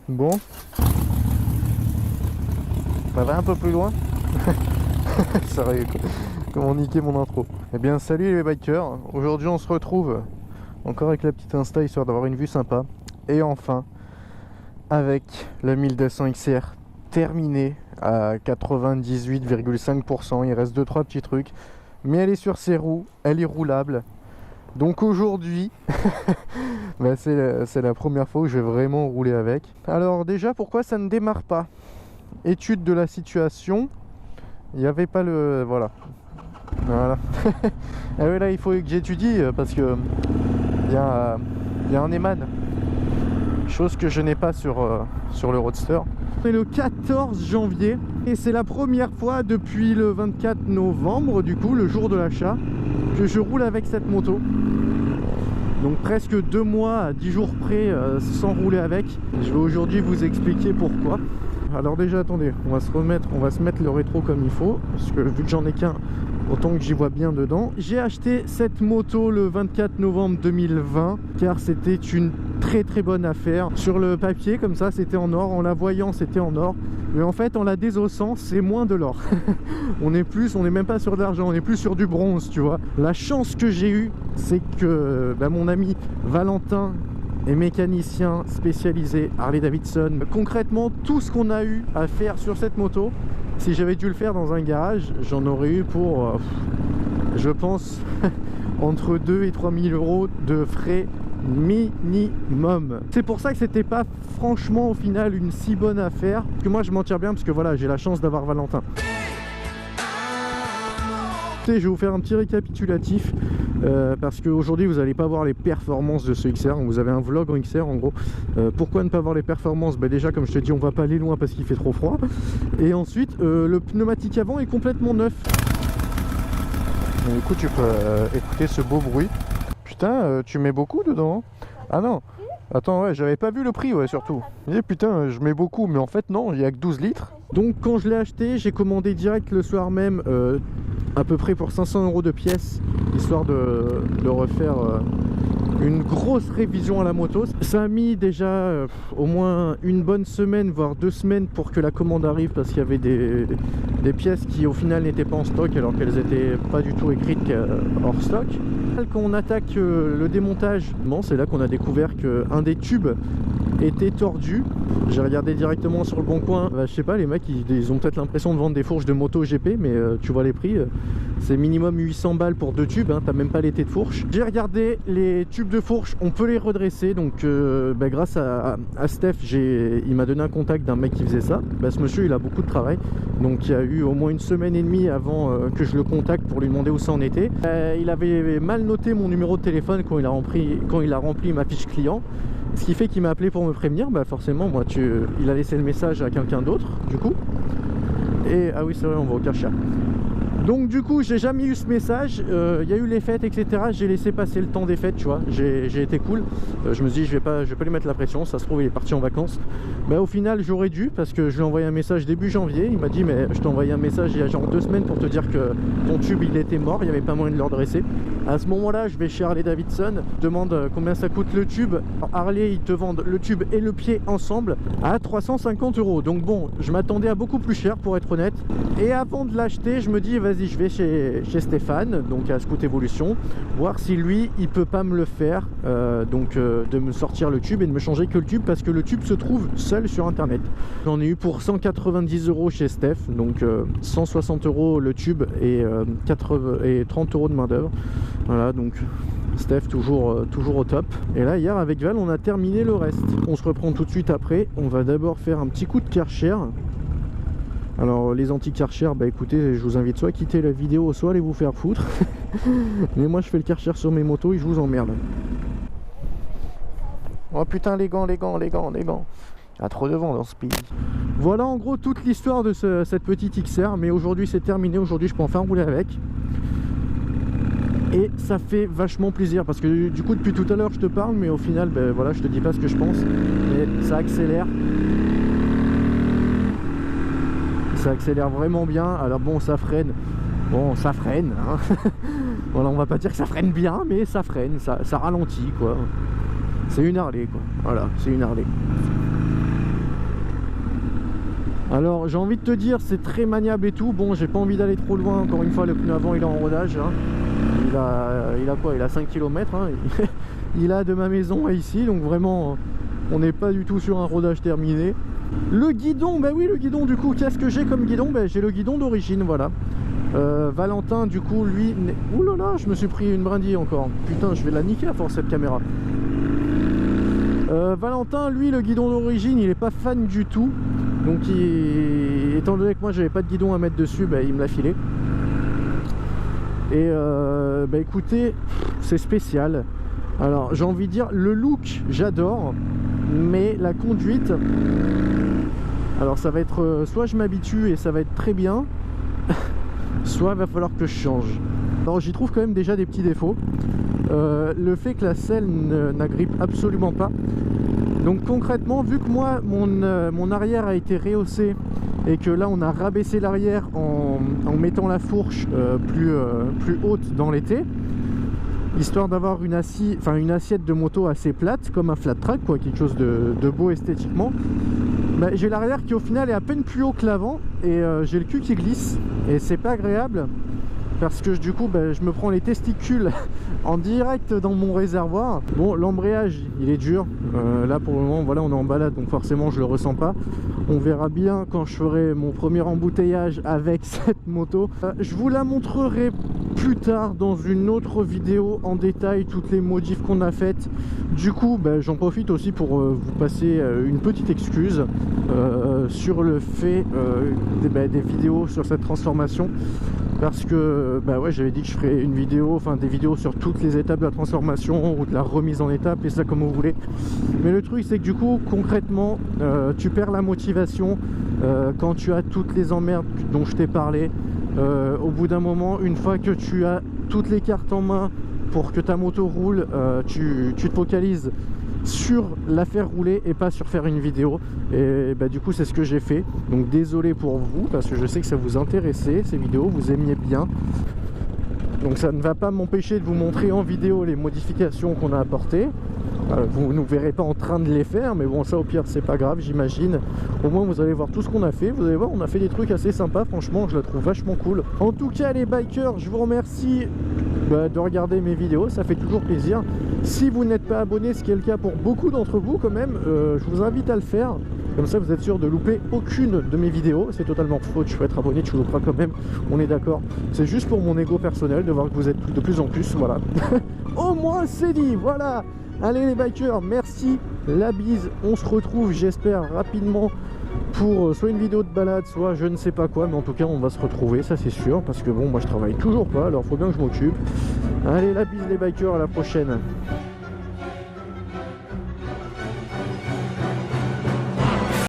Bon, ça va un peu plus loin. Sérieux quoi. Comment niquer mon intro. Eh bien salut les bikers. Aujourd'hui on se retrouve encore avec la petite Insta histoire d'avoir une vue sympa. Et enfin avec la 1200 XR terminée à 98,5%. Il reste 2-3 petits trucs. Mais elle est sur ses roues, elle est roulable. Donc aujourd'hui, bah c'est la première fois où je vais vraiment rouler avec. Alors déjà, pourquoi ça ne démarre pas? Étude de la situation. Il n'y avait pas le... Voilà. Et oui, là, il faut que j'étudie parce que il y a un Eman. Chose que je n'ai pas sur le Roadster. On est le 14 janvier et c'est la première fois depuis le 24 novembre, du coup, le jour de l'achat, que je roule avec cette moto. Donc presque 2 mois à 10 jours près sans rouler avec. Je vais aujourd'hui vous expliquer pourquoi. Alors déjà attendez, on va se mettre le rétro comme il faut, parce que vu que j'en ai qu'un, autant que j'y vois bien dedans. J'ai acheté cette moto le 24 novembre 2020 car c'était une très bonne affaire. Sur le papier comme ça c'était en or, en la voyant c'était en or, mais en fait en la désossant c'est moins de l'or. on n'est même pas sur de l'argent, on est plus sur du bronze, tu vois. La chance que j'ai eue, c'est que mon ami Valentin est mécanicien spécialisé Harley Davidson. Concrètement, tout ce qu'on a eu à faire sur cette moto, si j'avais dû le faire dans un garage, j'en aurais eu pour, je pense, entre 2 et 3 000 euros de frais minimum. C'est pour ça que c'était pas franchement au final une si bonne affaire. Que moi je m'en tire bien parce que voilà, j'ai la chance d'avoir Valentin. Je vais vous faire un petit récapitulatif parce qu'aujourd'hui vous n'allez pas voir les performances de ce XR. Vous avez un vlog en XR en gros. Pourquoi ne pas voir les performances? Déjà comme je te dis, on va pas aller loin parce qu'il fait trop froid. Et ensuite le pneumatique avant est complètement neuf. Du coup tu peux écouter ce beau bruit. Putain, tu mets beaucoup dedans? Ah non. Attends, ouais, j'avais pas vu le prix, ouais, surtout. Et putain, je mets beaucoup, mais en fait non, il y a que 12 litres. Donc quand je l'ai acheté, j'ai commandé direct le soir même à peu près pour 500 euros de pièces, histoire de refaire une grosse révision à la moto. Ça a mis déjà au moins une bonne semaine, voire 2 semaines pour que la commande arrive, parce qu'il y avait des pièces qui au final n'étaient pas en stock alors qu'elles étaient pas du tout écrites hors stock. Quand on attaque le démontage, c'est là qu'on a découvert qu'un des tubes était tordu. J'ai regardé directement sur le bon coin. Je sais pas, les mecs ils ont peut-être l'impression de vendre des fourches de moto GP, mais tu vois les prix, c'est minimum 800 balles pour 2 tubes, hein, t'as même pas l'été de fourche. J'ai regardé les tubes de fourche, on peut les redresser, donc grâce à Steph, il m'a donné un contact d'un mec qui faisait ça. Ce monsieur il a beaucoup de travail, donc il y a eu au moins 1 semaine et demie avant que je le contacte pour lui demander où ça en était. Il avait mal noté mon numéro de téléphone quand il a rempli ma fiche client. Ce qui fait qu'il m'a appelé pour me prévenir, forcément, moi, il a laissé le message à quelqu'un d'autre, du coup. Et, ah oui, c'est vrai, on va au Karcher. Donc du coup j'ai jamais eu ce message, il y a eu les fêtes etc, j'ai laissé passer le temps des fêtes, tu vois, j'ai été cool, je me suis dit je vais pas lui mettre la pression, ça se trouve il est parti en vacances. Au final j'aurais dû, parce que je lui ai envoyé un message début janvier, il m'a dit mais je t'ai envoyé un message il y a genre 2 semaines pour te dire que ton tube il était mort, il n'y avait pas moyen de le redresser. À ce moment là je vais chez Harley Davidson, je demande combien ça coûte le tube. Alors, Harley ils te vendent le tube et le pied ensemble à 350 euros, donc bon je m'attendais à beaucoup plus cher pour être honnête. Et avant de l'acheter je me dis vas-y je vais chez Stéphane, donc à Scoot Evolution, voir si lui il peut pas me le faire, de me sortir le tube et de me changer que le tube, parce que le tube se trouve seul sur internet. J'en ai eu pour 190 euros chez Steph, donc 160 euros le tube et 30 euros de main d'œuvre. Voilà, donc Steph toujours au top. Et là hier avec Val on a terminé le reste. On se reprend tout de suite après. On va d'abord faire un petit coup de Karcher. Alors les anti-Karcher, écoutez, je vous invite soit à quitter la vidéo, soit à aller vous faire foutre. Mais moi je fais le Karcher sur mes motos et je vous emmerde. Oh putain les gants. Il y a trop de vent dans ce pays. Voilà en gros toute l'histoire de cette petite XR. Mais aujourd'hui c'est terminé, aujourd'hui je peux enfin rouler avec. Et ça fait vachement plaisir parce que du coup depuis tout à l'heure je te parle, mais au final voilà, je te dis pas ce que je pense. Mais ça accélère. Ça accélère vraiment bien. Alors bon ça freine. Bon ça freine hein. Voilà, on va pas dire que ça freine bien, mais ça freine, ça ralentit quoi. C'est une Harley quoi. Voilà, c'est une Harley. Alors j'ai envie de te dire c'est très maniable et tout. Bon, j'ai pas envie d'aller trop loin, encore une fois le pneu avant il est en rodage hein. Il a quoi? Il a 5 km hein. Il a de ma maison à ici, donc vraiment on n'est pas du tout sur un rodage terminé. Le guidon, bah oui le guidon du coup, qu'est-ce que j'ai comme guidon? Bah j'ai le guidon d'origine, voilà. Valentin du coup lui... Ouh là là, je me suis pris une brindille encore. Putain, je vais la niquer à force cette caméra. Valentin lui le guidon d'origine il est pas fan du tout. Donc étant donné que moi j'avais pas de guidon à mettre dessus, bah, il me l'a filé. Et bah écoutez, c'est spécial. Alors j'ai envie de dire, le look j'adore, mais la conduite, alors ça va être soit je m'habitue et ça va être très bien, soit il va falloir que je change. Alors j'y trouve quand même déjà des petits défauts. Le fait que la selle n'agrippe absolument pas. Donc concrètement, vu que moi mon arrière a été rehaussé et que là on a rabaissé l'arrière en mettant la fourche plus haute dans l'été, histoire d'avoir une assiette de moto assez plate, comme un flat track quoi, quelque chose de beau esthétiquement, bah, j'ai l'arrière qui au final est à peine plus haut que l'avant et j'ai le cul qui glisse et c'est pas agréable. Parce que du coup bah, je me prends les testicules en direct dans mon réservoir. Bon, l'embrayage il est dur, là pour le moment voilà on est en balade donc forcément je le ressens pas. On verra bien quand je ferai mon premier embouteillage avec cette moto. Je vous la montrerai plus tard dans une autre vidéo en détail, toutes les modifs qu'on a faites. Du coup bah, j'en profite aussi pour vous passer une petite excuse sur le fait des vidéos sur cette transformation. Parce que bah ouais, j'avais dit que je ferais une vidéo, enfin des vidéos sur toutes les étapes de la transformation ou de la remise en étape, et ça comme vous voulez. Mais le truc c'est que du coup concrètement tu perds la motivation quand tu as toutes les emmerdes dont je t'ai parlé. Au bout d'un moment, une fois que tu as toutes les cartes en main pour que ta moto roule, tu te focalises sur la faire rouler et pas sur faire une vidéo. Et bah du coup c'est ce que j'ai fait, donc désolé pour vous parce que je sais que ça vous intéressait ces vidéos, vous aimiez bien, donc ça ne va pas m'empêcher de vous montrer en vidéo les modifications qu'on a apportées. Vous ne verrez pas en train de les faire, mais bon ça au pire c'est pas grave, j'imagine. Au moins vous allez voir tout ce qu'on a fait, vous allez voir on a fait des trucs assez sympas, franchement je la trouve vachement cool. En tout cas les bikers, je vous remercie de regarder mes vidéos, ça fait toujours plaisir. Si vous n'êtes pas abonné, ce qui est le cas pour beaucoup d'entre vous quand même, je vous invite à le faire. Comme ça vous êtes sûr de louper aucune de mes vidéos. C'est totalement faux, je peux être abonné, tu louperas quand même, on est d'accord. C'est juste pour mon ego personnel de voir que vous êtes de plus en plus, voilà. Au moins c'est dit, voilà. Allez les bikers, merci, la bise, on se retrouve j'espère rapidement pour soit une vidéo de balade, soit je ne sais pas quoi, mais en tout cas on va se retrouver, ça c'est sûr, parce que bon moi je travaille toujours pas, alors faut bien que je m'occupe. Allez la bise les bikers, à la prochaine.